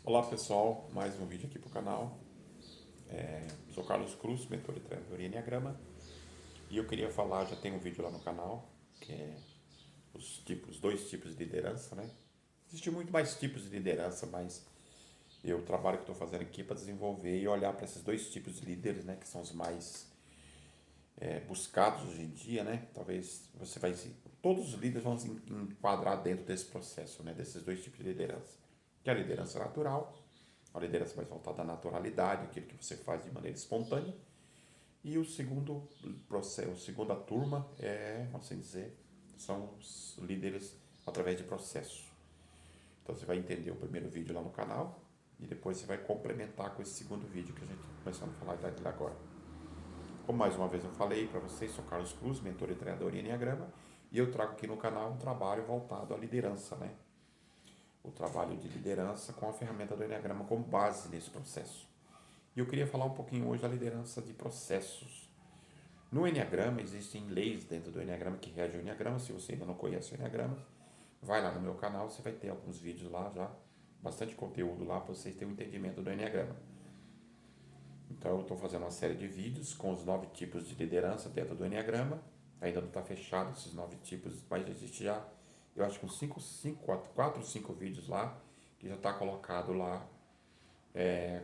Olá pessoal, mais um vídeo aqui para o canal. Sou Carlos Cruz, mentor e treinador em Enneagrama, e eu queria falar, já tem um vídeo lá no canal, que é os dois tipos de liderança, né? Existem muito mais tipos de liderança, mas o trabalho que estou fazendo aqui é para desenvolver e olhar para esses dois tipos de líderes, né? Que são os mais buscados hoje em dia, né? Talvez você vai... Todos os líderes vão se enquadrar dentro desse processo, né? Desses dois tipos de liderança. Que é a liderança natural, a liderança mais voltada à naturalidade, aquilo que você faz de maneira espontânea. E o segundo processo, a segunda turma vamos assim dizer, são os líderes através de processo. Então você vai entender o primeiro vídeo lá no canal e depois você vai complementar com esse segundo vídeo que a gente está começando a falar dele agora. Como mais uma vez eu falei para vocês, sou Carlos Cruz, mentor e treinador em Enneagrama, e eu trago aqui no canal um trabalho voltado à liderança, né? O trabalho de liderança com a ferramenta do Enneagrama como base nesse processo. E eu queria falar um pouquinho hoje da liderança de processos. No Enneagrama existem leis dentro do Enneagrama que regem o Enneagrama. Se você ainda não conhece o Enneagrama, vai lá no meu canal, você vai ter alguns vídeos lá já, bastante conteúdo lá para vocês terem um entendimento do Enneagrama. Então eu estou fazendo uma série de vídeos com os 9 tipos de liderança dentro do Enneagrama. Ainda não está fechado esses 9 tipos, mas existe já, eu acho que uns 4 ou 5 vídeos lá, que já está colocado lá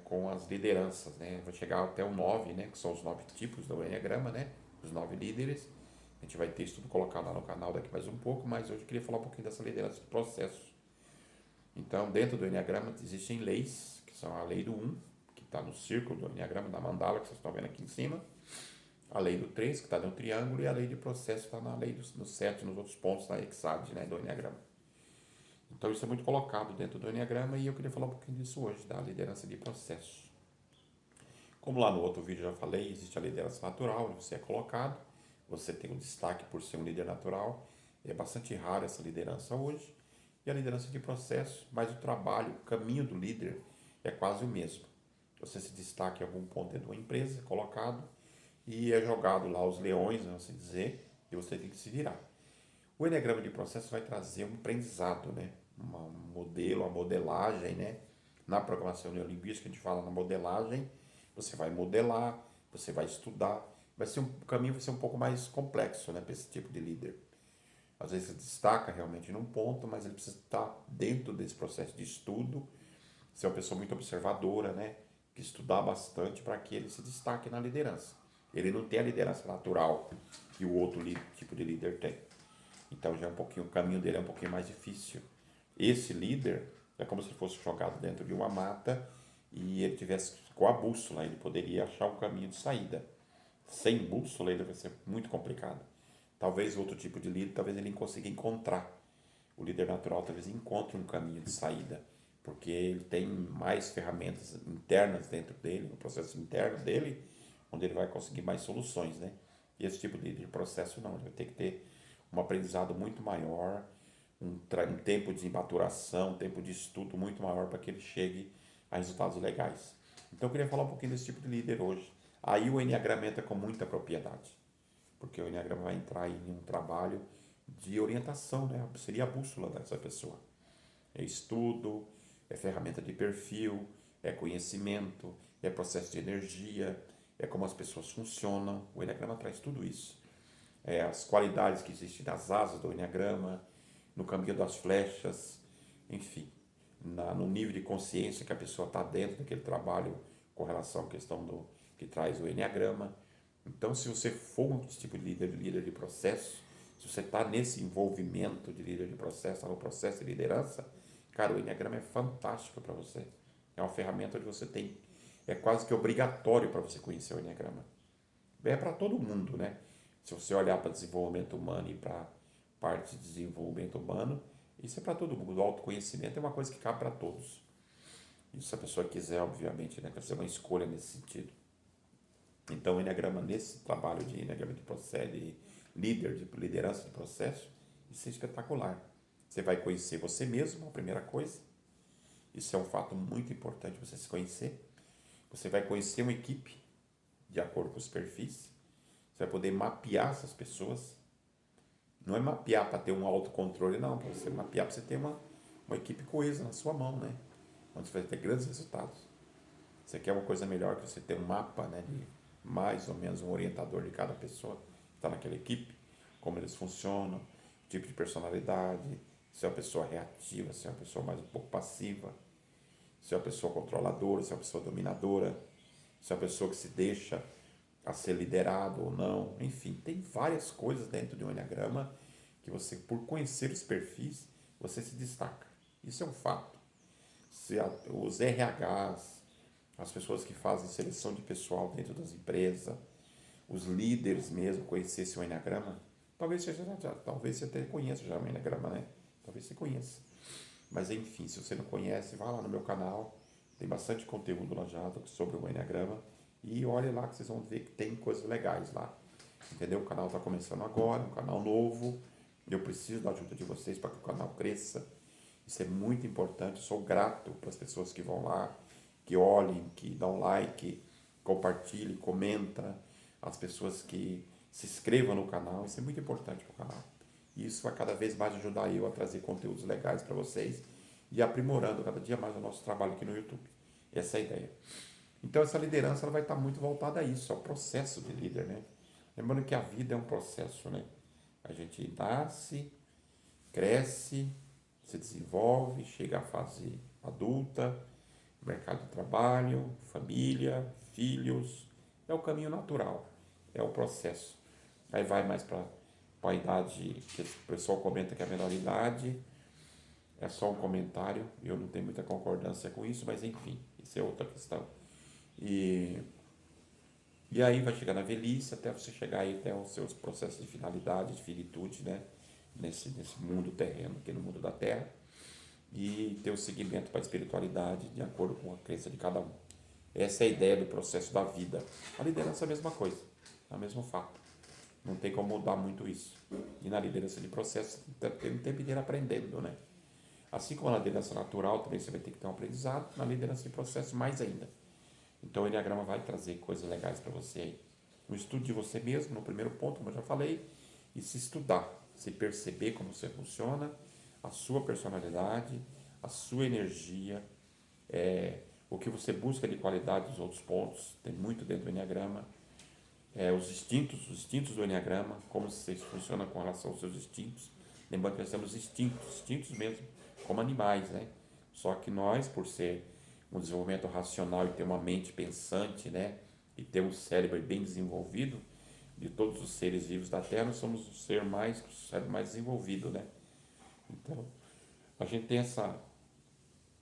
com as lideranças, né? Vai chegar até o 9, né? Que são os 9 tipos do Enneagrama, né? Os 9 líderes. A gente vai ter isso tudo colocado lá no canal daqui mais um pouco, mas hoje eu queria falar um pouquinho dessa liderança de processo. Então, dentro do Enneagrama existem leis, que são a lei do 1, que está no círculo do Enneagrama, da mandala, que vocês estão vendo aqui em cima. A lei do 3, que está no triângulo, e a lei de processo está na lei no 7, nos outros pontos da hexade, né, do Enneagrama. Então isso é muito colocado dentro do Enneagrama e eu queria falar um pouquinho disso hoje, da liderança de processo. Como lá no outro vídeo eu já falei, existe a liderança natural, onde você é colocado, você tem um destaque por ser um líder natural, é bastante raro essa liderança hoje, e a liderança de processo, mas o trabalho, o caminho do líder é quase o mesmo. Você se destaca em algum ponto dentro de uma empresa, é colocado, e é jogado lá os leões, vamos assim dizer, e você tem que se virar. O Enneagrama de processo vai trazer um aprendizado, né? Um modelo, uma modelagem, né? Na programação neurolinguística a gente fala na modelagem, você vai modelar, você vai estudar, o caminho vai ser um pouco mais complexo, né, para esse tipo de líder. Às vezes você destaca realmente num ponto, mas ele precisa estar dentro desse processo de estudo, ser uma pessoa muito observadora, né? Que estudar bastante para que ele se destaque na liderança. Ele não tem a liderança natural que o outro tipo de líder tem. Então já é um pouquinho, o caminho dele é um pouquinho mais difícil. Esse líder é como se fosse jogado dentro de uma mata e ele tivesse com a bússola, ele poderia achar um caminho de saída. Sem bússola ele vai ser muito complicado. Talvez outro tipo de líder, talvez ele consiga encontrar. O líder natural talvez encontre um caminho de saída, porque ele tem mais ferramentas internas dentro dele, no processo interno dele, onde ele vai conseguir mais soluções, né? E esse tipo de processo não, ele vai ter que ter um aprendizado muito maior, um tempo de maturação, um tempo de estudo muito maior para que ele chegue a resultados legais. Então eu queria falar um pouquinho desse tipo de líder hoje. Aí o Enneagrama entra com muita propriedade, porque o Enneagrama vai entrar em um trabalho de orientação, né? Seria a bússola dessa pessoa. É estudo, é ferramenta de perfil, é conhecimento, é processo de energia, é como as pessoas funcionam. O Enneagrama traz tudo isso. As qualidades que existem nas asas do Enneagrama, no caminho das flechas, enfim, no nível de consciência que a pessoa está dentro daquele trabalho com relação à questão que traz o Enneagrama. Então, se você for um tipo de líder de processo, se você está nesse envolvimento de líder de processo, está no processo de liderança, cara, o Enneagrama é fantástico para você. É uma ferramenta onde você tem, é quase que obrigatório para você conhecer o Enneagrama. É para todo mundo, né? Se você olhar para desenvolvimento humano e para parte de desenvolvimento humano, isso é para todo mundo. O autoconhecimento é uma coisa que cabe para todos. E se a pessoa quiser, obviamente, né, fazer uma escolha nesse sentido. Então, o Enneagrama, nesse trabalho de Enneagrama de processo, de líder, de liderança de processo, isso é espetacular. Você vai conhecer você mesmo, a primeira coisa. Isso é um fato muito importante, você se conhecer. Você vai conhecer uma equipe, de acordo com os perfis. Você vai poder mapear essas pessoas. Não é mapear para ter um autocontrole, não. Para você mapear, para você ter uma equipe coesa na sua mão, né? onde você vai ter grandes resultados. Você quer uma coisa melhor que você ter um mapa, né, de mais ou menos um orientador de cada pessoa que está naquela equipe, como eles funcionam, tipo de personalidade, se é uma pessoa reativa, se é uma pessoa mais um pouco passiva, se é uma pessoa controladora, se é uma pessoa dominadora, se é uma pessoa que se deixa a ser liderado ou não. Enfim, tem várias coisas dentro de um enneagrama que você, por conhecer os perfis, você se destaca. Isso é um fato. Os RHs, as pessoas que fazem seleção de pessoal dentro das empresas, os líderes mesmo, conhecessem o enneagrama, talvez você até conheça já o enneagrama, né? Talvez você conheça. Mas enfim, se você não conhece, vá lá no meu canal, tem bastante conteúdo lá já sobre o enneagrama e olhe lá que vocês vão ver que tem coisas legais lá. Entendeu? O canal está começando agora, um canal novo. Eu preciso da ajuda de vocês para que o canal cresça. Isso é muito importante. Sou grato para as pessoas que vão lá, que olhem, que dão like, compartilhem, comentam, as pessoas que se inscrevam no canal. Isso é muito importante para o canal. E isso vai cada vez mais ajudar eu a trazer conteúdos legais para vocês e aprimorando cada dia mais o nosso trabalho aqui no YouTube. Essa é a ideia. Então essa liderança ela vai estar muito voltada a isso, ao processo de líder, né? Lembrando que a vida é um processo, né? A gente nasce, cresce, se desenvolve, chega à fase adulta, mercado de trabalho, família, filhos. É o caminho natural, é o processo. Aí vai mais para a idade, que o pessoal comenta que é a menor idade, é só um comentário, eu não tenho muita concordância com isso, mas enfim, isso é outra questão. E, e aí vai chegar na velhice, até você chegar aí até os seus processos de finalidade, de finitude, né? Nesse mundo terreno, aqui no mundo da Terra, e ter o seguimento para a espiritualidade de acordo com a crença de cada um. Essa é a ideia do processo da vida. A liderança é a mesma coisa, é o mesmo fato. Não tem como mudar muito isso. E na liderança de processo, tem o tempo inteiro aprendendo, né? Assim como na liderança natural, também você vai ter que ter um aprendizado, na liderança de processo, mais ainda. Então o Enneagrama vai trazer coisas legais para você aí. Um estudo de você mesmo, no primeiro ponto, como eu já falei, e se estudar, se perceber como você funciona, a sua personalidade, a sua energia, o que você busca de qualidade dos outros pontos, tem muito dentro do Enneagrama, os instintos do Enneagrama, como você funciona com relação aos seus instintos. Lembrando que nós temos instintos mesmo, como animais, né? Só que nós, por ser um desenvolvimento racional e ter uma mente pensante, né? E ter um cérebro bem desenvolvido, de todos os seres vivos da Terra, nós somos o cérebro mais desenvolvido, né? Então, a gente tem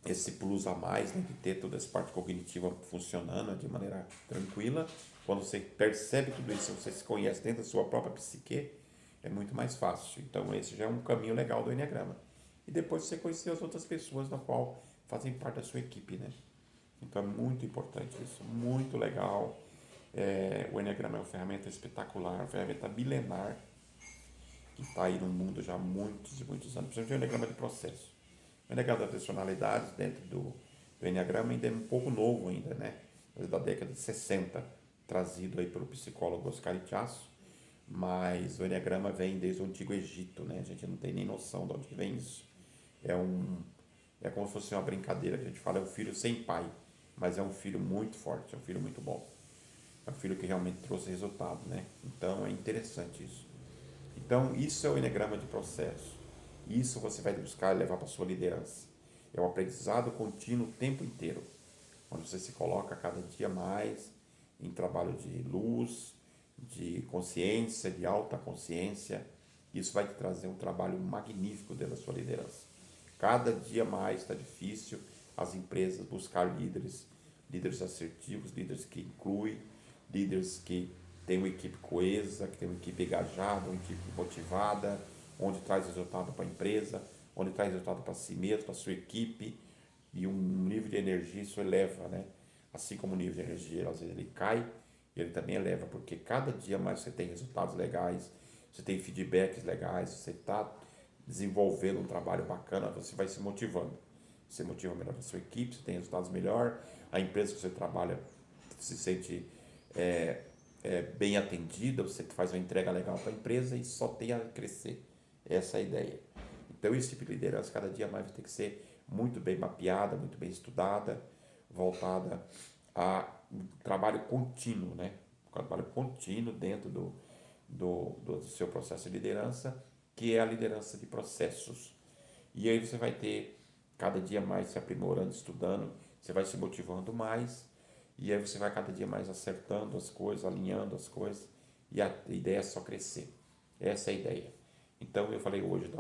esse plus a mais, né, de ter toda essa parte cognitiva funcionando de maneira tranquila. Quando você percebe tudo isso, você se conhece dentro da sua própria psique, é muito mais fácil. Então esse já é um caminho legal do Enneagrama. E depois você conhecer as outras pessoas da qual fazem parte da sua equipe, né? Então é muito importante isso, muito legal. O Enneagrama é uma ferramenta espetacular, uma ferramenta milenar, que está aí no mundo já há muitos e muitos anos. Principalmente o Enneagrama de processo. O Enneagrama da personalidade dentro do Enneagrama ainda é um pouco novo ainda, né? Da década de 60, trazido aí pelo psicólogo Oscar Ichaço, mas o Enneagrama vem desde o Antigo Egito, né? A gente não tem nem noção de onde vem isso. É como se fosse uma brincadeira que a gente fala, é um filho sem pai, mas é um filho muito forte, é um filho muito bom. É um filho que realmente trouxe resultado, né? Então é interessante isso. Então isso é o Enneagrama de processo. Isso você vai buscar levar para a sua liderança. É um aprendizado contínuo o tempo inteiro, onde você se coloca cada dia mais em trabalho de luz, de consciência, de alta consciência. Isso vai te trazer um trabalho magnífico dentro da sua liderança. Cada dia mais está difícil as empresas buscar líderes assertivos, líderes que incluem, líderes que têm uma equipe coesa, que têm uma equipe engajada, uma equipe motivada, onde traz resultado para a empresa, onde traz resultado para si mesmo, para a sua equipe, e um nível de energia isso eleva, né? Assim como o nível de energia às vezes ele cai, ele também eleva, porque cada dia mais você tem resultados legais, você tem feedbacks legais, você está desenvolvendo um trabalho bacana, você vai se motivando. Você motiva melhor a sua equipe, você tem resultados melhor, a empresa que você trabalha se sente bem atendida, você faz uma entrega legal para a empresa e só tem a crescer. Essa é a ideia. Então, esse tipo de liderança cada dia mais vai ter que ser muito bem mapeada, muito bem estudada, voltada a trabalho contínuo, né? Trabalho contínuo dentro do seu processo de liderança, que é a liderança de processos. E aí você vai ter cada dia mais se aprimorando, estudando, você vai se motivando mais, e aí você vai cada dia mais acertando as coisas, alinhando as coisas, e a ideia é só crescer. Essa é a ideia. Então eu falei hoje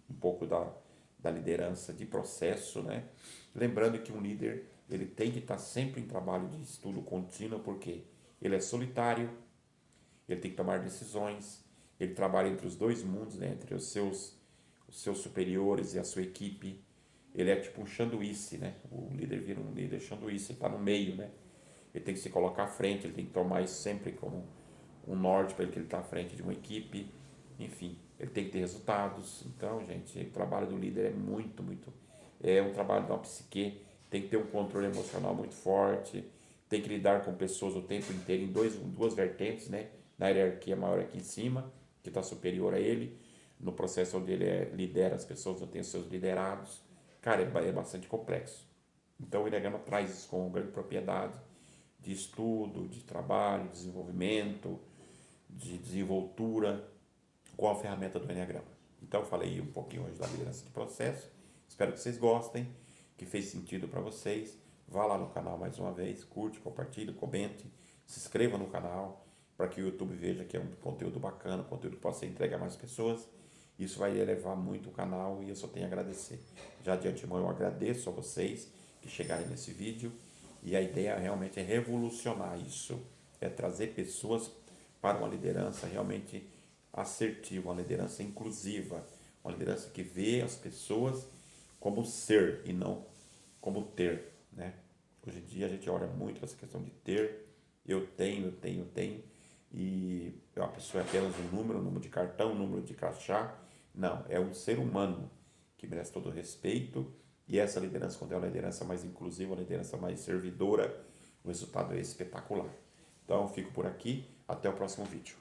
um pouco da liderança de processo, né? Lembrando que um líder ele tem que estar sempre em trabalho de estudo contínuo, porque ele é solitário, ele tem que tomar decisões, ele trabalha entre os dois mundos, né? Entre os seus superiores e a sua equipe. Ele é tipo um sanduíche, né? O líder vira um líder sanduíche, ele está no meio, né? Ele tem que se colocar à frente, ele tem que tomar isso sempre como um norte para ele que ele está à frente de uma equipe, enfim, ele tem que ter resultados. Então, gente, o trabalho do líder é muito, é um trabalho de uma psique, tem que ter um controle emocional muito forte, tem que lidar com pessoas o tempo inteiro em duas vertentes, né? Na hierarquia maior aqui em cima, que está superior a ele, no processo onde ele lidera as pessoas, ou tem os seus liderados. Cara, é bastante complexo. Então o Enneagrama traz isso com grande propriedade de estudo, de trabalho, de desenvolvimento, de desenvoltura com a ferramenta do Enneagrama. Então eu falei um pouquinho hoje da liderança de processo. Espero que vocês gostem, que fez sentido para vocês. Vá lá no canal mais uma vez, curte, compartilhe, comente, se inscreva no canal para que o YouTube veja que é um conteúdo bacana, um conteúdo que possa ser entregue a mais pessoas. Isso vai elevar muito o canal e eu só tenho a agradecer. Já de antemão eu agradeço a vocês que chegarem nesse vídeo e a ideia realmente é revolucionar isso, é trazer pessoas para uma liderança realmente assertiva, uma liderança inclusiva, uma liderança que vê as pessoas como ser e não como ter, né? Hoje em dia a gente olha muito para essa questão de ter, eu tenho, e a pessoa é apenas um número de cartão, um número de crachá. Não, é um ser humano que merece todo o respeito, e essa liderança, quando é uma liderança mais inclusiva, uma liderança mais servidora, o resultado é espetacular. Então, eu fico por aqui, até o próximo vídeo.